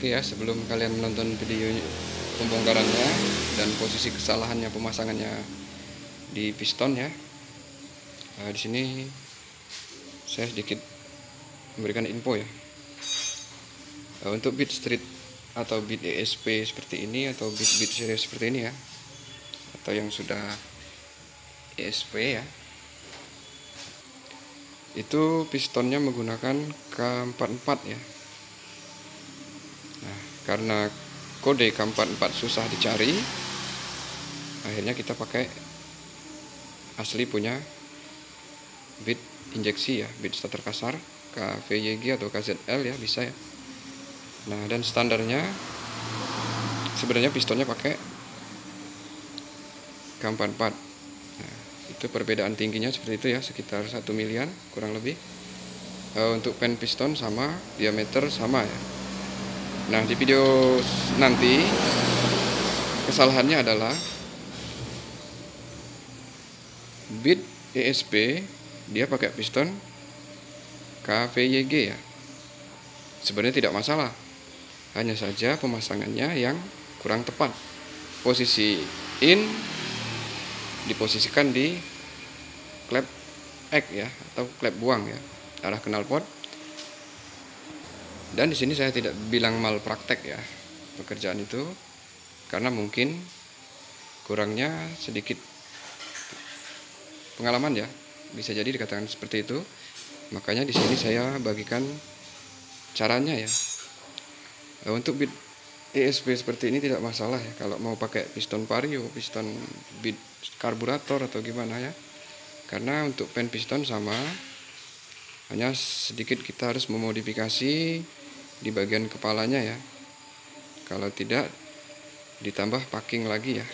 Oke ya, sebelum kalian menonton video pembongkarannya dan posisi kesalahannya pemasangannya di piston ya, di sini saya sedikit memberikan info ya. Untuk bit street atau bit ESP seperti ini atau bit series seperti ini ya, atau yang sudah ESP ya, itu pistonnya menggunakan K44 ya. Nah, karena kode K44 susah dicari, akhirnya kita pakai asli punya bit injeksi ya, bit starter kasar KVYG atau KZL ya, bisa ya. Nah, dan standarnya sebenarnya pistonnya pakai K44. Nah, itu perbedaan tingginya seperti itu ya, sekitar 1 milian kurang lebih. Untuk pen piston sama, diameter sama ya. Nah, di video nanti kesalahannya adalah bit ESP dia pakai piston KVYG ya. Sebenarnya tidak masalah, hanya saja pemasangannya yang kurang tepat. Posisi in diposisikan di klep X ya, atau klep buang ya, arah knalpot. Dan di sini saya tidak bilang malpraktek ya pekerjaan itu, karena mungkin kurangnya sedikit pengalaman ya, bisa jadi dikatakan seperti itu. Makanya di sini saya bagikan caranya ya. Untuk bit ESP seperti ini tidak masalah ya, kalau mau pakai piston vario, piston bit karburator atau gimana ya. Karena untuk pen piston sama, hanya sedikit kita harus memodifikasi di bagian kepalanya ya. Kalau tidak, ditambah packing lagi ya,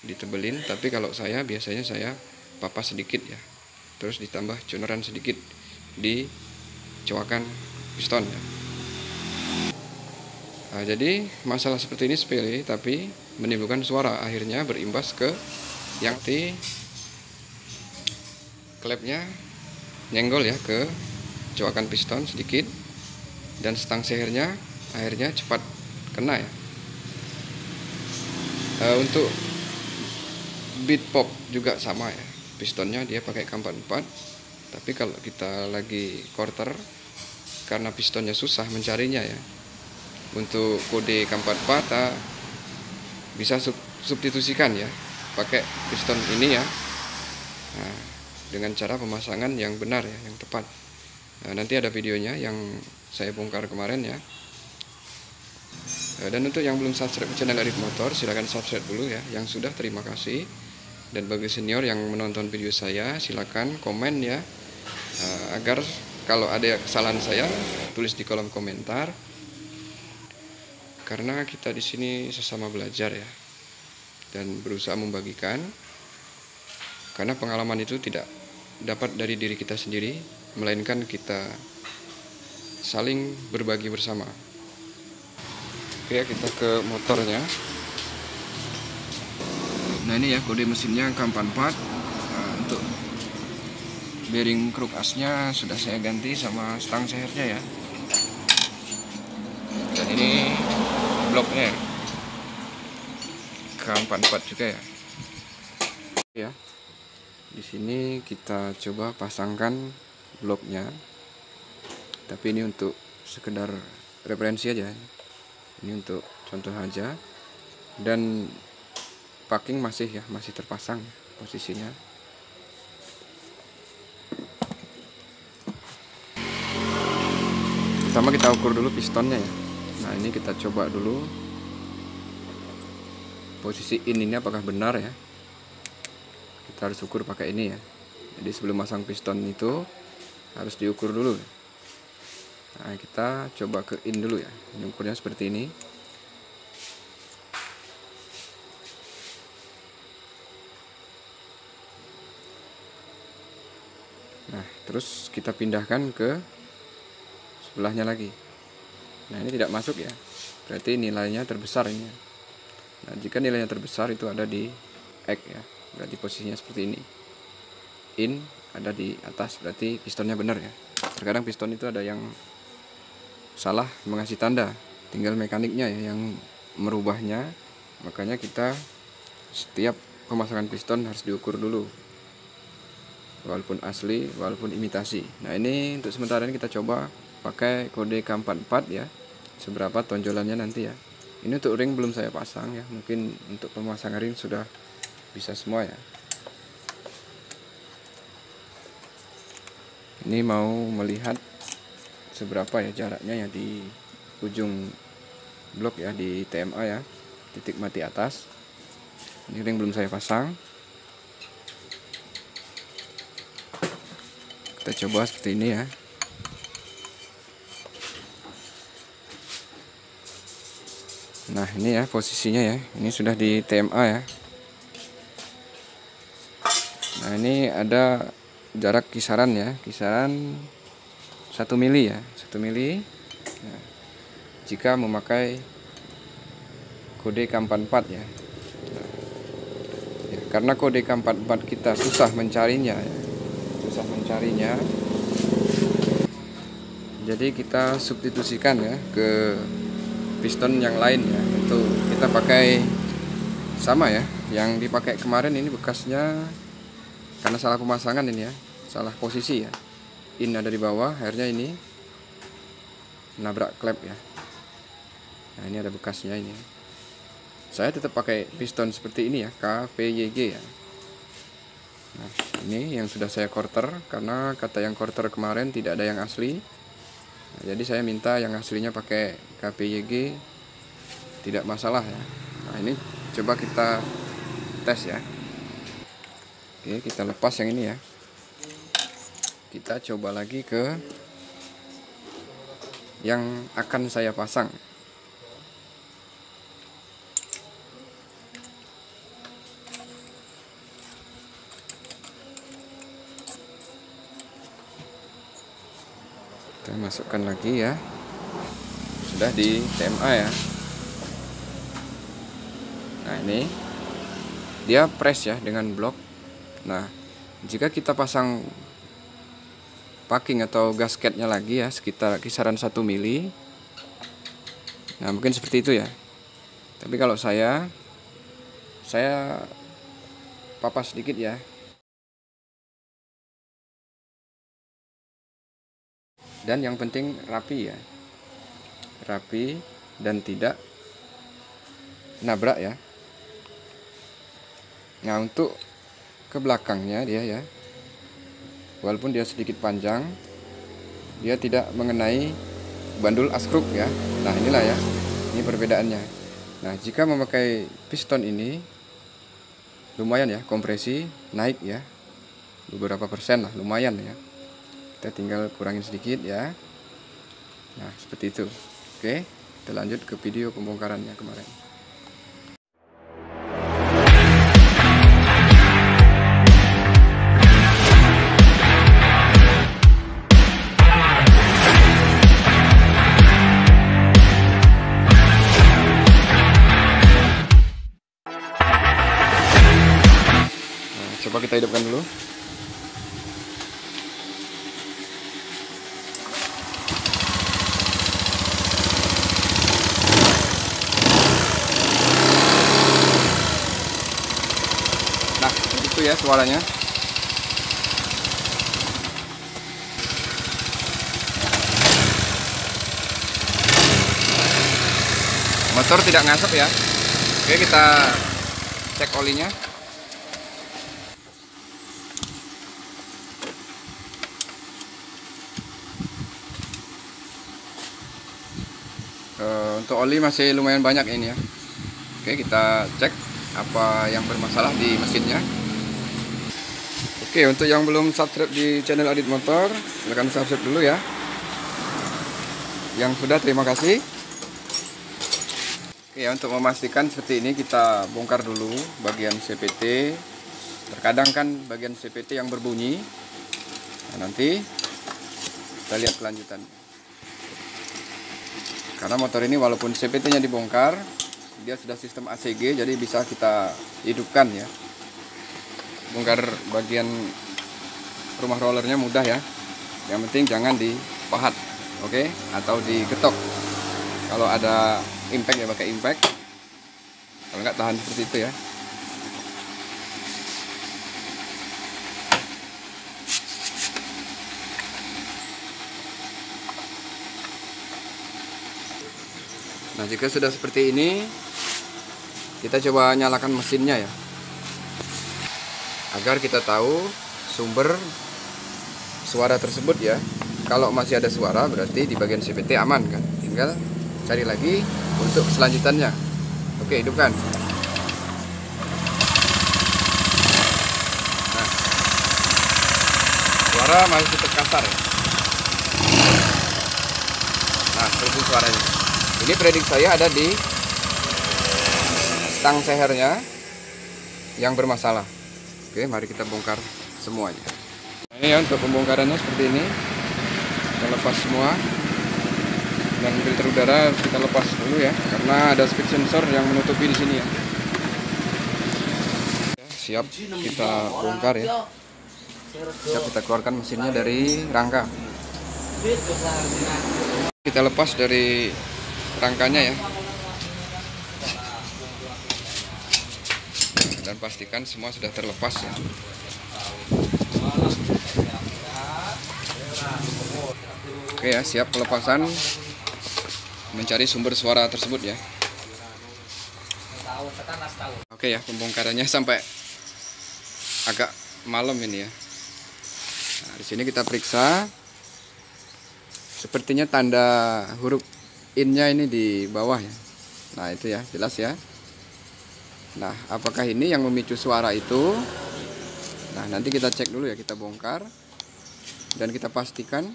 ditebelin. Tapi kalau saya biasanya saya papas sedikit ya, terus ditambah cuneran sedikit di coakan piston ya. Nah, jadi masalah seperti ini sepele tapi menimbulkan suara, akhirnya berimbas ke yang di klepnya nyenggol ya ke coakan piston sedikit, dan stang sehernya akhirnya cepat kena ya. Untuk bit pop juga sama ya, pistonnya dia pakai K44, tapi kalau kita lagi quarter, karena pistonnya susah mencarinya ya, untuk kode K44 bisa substitusikan ya, pakai piston ini ya. Nah, dengan cara pemasangan yang benar ya, yang tepat. Nah, nanti ada videonya yang saya bongkar kemarin ya. Dan untuk yang belum subscribe channel Arif Motor, silahkan subscribe dulu ya. Yang sudah, terima kasih. Dan bagi senior yang menonton video saya, silakan komen ya, agar kalau ada kesalahan saya tulis di kolom komentar. Karena kita di sini sesama belajar ya, dan berusaha membagikan. Karena pengalaman itu tidak dapat dari diri kita sendiri, melainkan kita saling berbagi bersama. Oke, kita ke motornya. Nah, ini ya kode mesinnya K44. Untuk bearing kruk asnya sudah saya ganti sama stang sehernya ya. Dan ini bloknya K44 juga ya. Ya. Di sini kita coba pasangkan bloknya. Tapi ini untuk sekedar referensi aja. Ini untuk contoh aja. Dan packing masih terpasang posisinya. Pertama kita ukur dulu pistonnya ya. Nah, ini kita coba dulu posisi in ini apakah benar ya. Kita harus ukur pakai ini ya. Jadi sebelum masang piston itu harus diukur dulu. Nah, kita coba ke in dulu ya. Ini ukurnya seperti ini. Nah, terus kita pindahkan ke sebelahnya lagi. Nah, ini tidak masuk ya, berarti nilainya terbesar ini. Nah, jika nilainya terbesar itu ada di X ya, berarti posisinya seperti ini. In ada di atas, berarti pistonnya benar ya. Terkadang piston itu ada yang salah mengasih tanda. tinggal mekaniknya ya yang merubahnya. Makanya kita setiap pemasangan piston harus diukur dulu, walaupun asli walaupun imitasi. Nah ini untuk sementara ini kita coba pakai kode K44 ya, seberapa tonjolannya nanti ya. Ini untuk ring belum saya pasang ya, mungkin untuk pemasangan ring sudah bisa semua ya. Ini mau melihat seberapa ya jaraknya ya di ujung blok ya, di TMA ya, titik mati atas. Ini ring belum saya pasang. Kita coba seperti ini ya. Nah ini ya posisinya ya, ini sudah di TMA ya. Nah ini ada jarak kisaran ya, kisaran 1 mili ya, 1 mili. Nah, jika memakai kode K44 ya. Nah, ya, karena kode K44 kita susah mencarinya ya, jadi kita substitusikan ya ke piston yang lain ya. Untuk kita pakai sama ya, yang dipakai kemarin ini bekasnya karena salah pemasangan ini ya, salah posisi ya. In ada di bawah, akhirnya ini nabrak klep ya. Nah ini ada bekasnya ini. Saya tetap pakai piston seperti ini ya, KPYG ya. Nah ini yang sudah saya quarter, karena kata yang quarter kemarin tidak ada yang asli. Nah, jadi saya minta yang aslinya pakai KPYG, tidak masalah ya. Nah ini coba kita tes ya. Oke, kita lepas yang ini ya. Kita coba lagi ke yang akan saya pasang. Kita masukkan lagi ya. Sudah di TMA ya. Nah ini dia press ya dengan blok. Nah jika kita pasang packing atau gasketnya lagi ya, sekitar kisaran 1 mili. Nah mungkin seperti itu ya. Tapi kalau saya papas sedikit ya. Dan yang penting rapi ya, rapi dan tidak nabrak ya. Nah untuk ke belakangnya dia ya, walaupun dia sedikit panjang, dia tidak mengenai bandul askruk ya. Nah inilah ya, ini perbedaannya. Nah jika memakai piston ini lumayan ya, kompresi naik ya, beberapa persen lah, lumayan ya. Kita tinggal kurangin sedikit ya. Nah seperti itu. Oke, kita lanjut ke video pembongkarannya kemarin. Nah, coba kita hidupkan dulu. Nah, itu ya suaranya. Motor tidak ngasap ya. Oke, kita cek olinya. Untuk oli masih lumayan banyak ini ya. Oke, kita cek apa yang bermasalah di mesinnya. Oke, untuk yang belum subscribe di channel Adit Motor, silahkan subscribe dulu ya. Yang sudah, terima kasih. Oke, untuk memastikan seperti ini kita bongkar dulu bagian CPT. Terkadang kan bagian CPT yang berbunyi. Nah, nanti kita lihat kelanjutan. Karena motor ini walaupun CPT-nya dibongkar, dia sudah sistem ACG, jadi bisa kita hidupkan ya. Bongkar bagian rumah rollernya mudah ya. Yang penting jangan dipahat, oke? Atau digetok. Kalau ada impact ya pakai impact, kalau nggak tahan seperti itu ya. Nah, jika sudah seperti ini, kita coba nyalakan mesinnya ya, agar kita tahu sumber suara tersebut ya. Kalau masih ada suara berarti di bagian CVT aman kan, tinggal cari lagi untuk selanjutannya. Oke, hidupkan. Nah, suara masih tetap kasar ya. Nah, seperti suaranya. Ini prediksi saya ada di stang sehernya yang bermasalah. Oke, mari kita bongkar semuanya. Nah, ini ya untuk pembongkarannya seperti ini. Kita lepas semua. Dan filter udara harus kita lepas dulu ya, karena ada speed sensor yang menutupi di sini ya. Siap kita bongkar ya. Siap kita keluarkan mesinnya dari rangka. Kita lepas dari rangkanya ya, dan pastikan semua sudah terlepas ya. Oke ya, siap pelepasan, mencari sumber suara tersebut ya. Oke ya, pembongkarannya sampai agak malam ini ya. Nah, di sini kita periksa, sepertinya tanda huruf in-nya ini di bawah ya. Nah, itu ya, jelas ya. Nah, apakah ini yang memicu suara itu? Nah, nanti kita cek dulu ya, kita bongkar dan kita pastikan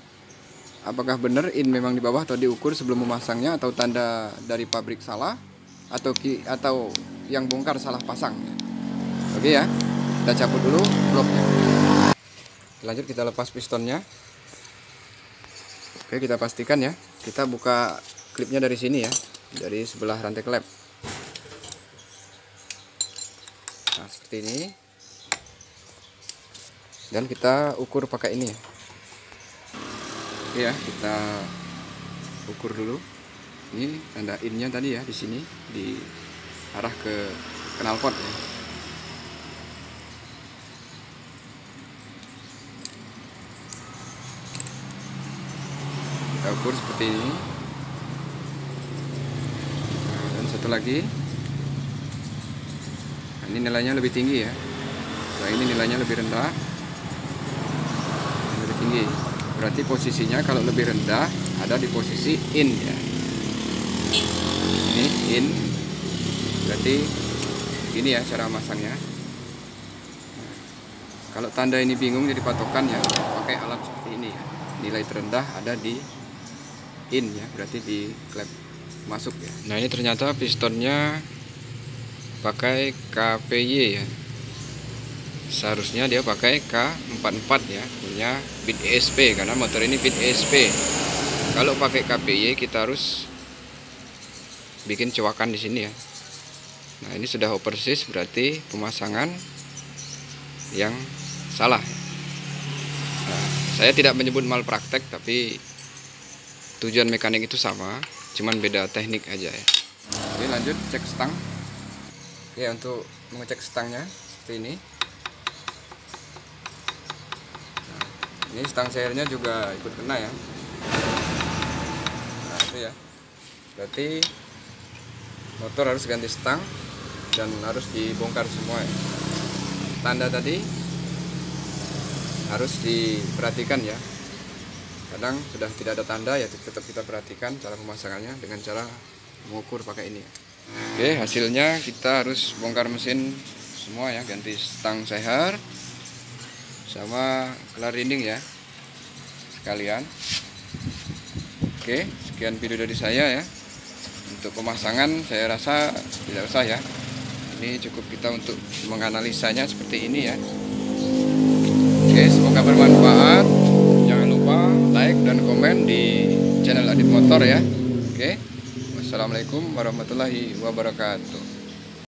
apakah benar in memang di bawah atau diukur sebelum memasangnya, atau tanda dari pabrik salah, atau yang bongkar salah pasang ya. Oke ya, kita cabut dulu bloknya. Lanjut kita lepas pistonnya. Oke, kita pastikan ya, kita buka klipnya dari sini ya, dari sebelah rantai klep. Nah, seperti ini. Dan kita ukur pakai ini ya. Oke ya, kita ukur dulu. Ini tanda in-nya tadi ya, di sini di arah ke knalpot ya. Kita ukur seperti ini. Nah, dan satu lagi. Nah, ini nilainya lebih tinggi ya. Nah, ini nilainya lebih rendah. Lebih tinggi. Berarti posisinya kalau lebih rendah ada di posisi in ya. Ini in. Berarti ini ya cara masangnya. Nah, kalau tanda ini bingung jadi patokan ya, pakai alat seperti ini ya. Nilai terendah ada di in ya, berarti di klep masuk ya. Nah, ini ternyata pistonnya pakai KPY ya. Seharusnya dia pakai K44 ya, punya bit ESP, karena motor ini bit ESP. Kalau pakai KPY kita harus bikin cowakan di sini ya. Nah, ini sudah oversis, berarti pemasangan yang salah. Nah, saya tidak menyebut malpraktek, tapi tujuan mekanik itu sama, cuman beda teknik aja ya. Oke, lanjut cek stang. Ya, untuk mengecek stangnya seperti ini. Nah, ini stang sehernya juga ikut kena ya. Nah, itu ya. Berarti motor harus ganti stang dan harus dibongkar semua ya. Tanda tadi harus diperhatikan ya. Kadang sudah tidak ada tanda ya, tetap kita perhatikan cara pemasangannya dengan cara mengukur pakai ini. Oke, hasilnya kita harus bongkar mesin semua ya, ganti stang seher sama kelar-dinding ya sekalian. Oke, sekian video dari saya ya. Untuk pemasangan saya rasa tidak usah ya. Ini cukup kita untuk menganalisanya seperti ini ya. Oke, semoga bermanfaat. Jangan lupa like dan komen di channel Adit Motor ya. Oke. Wassalamualaikum warahmatullahi wabarakatuh.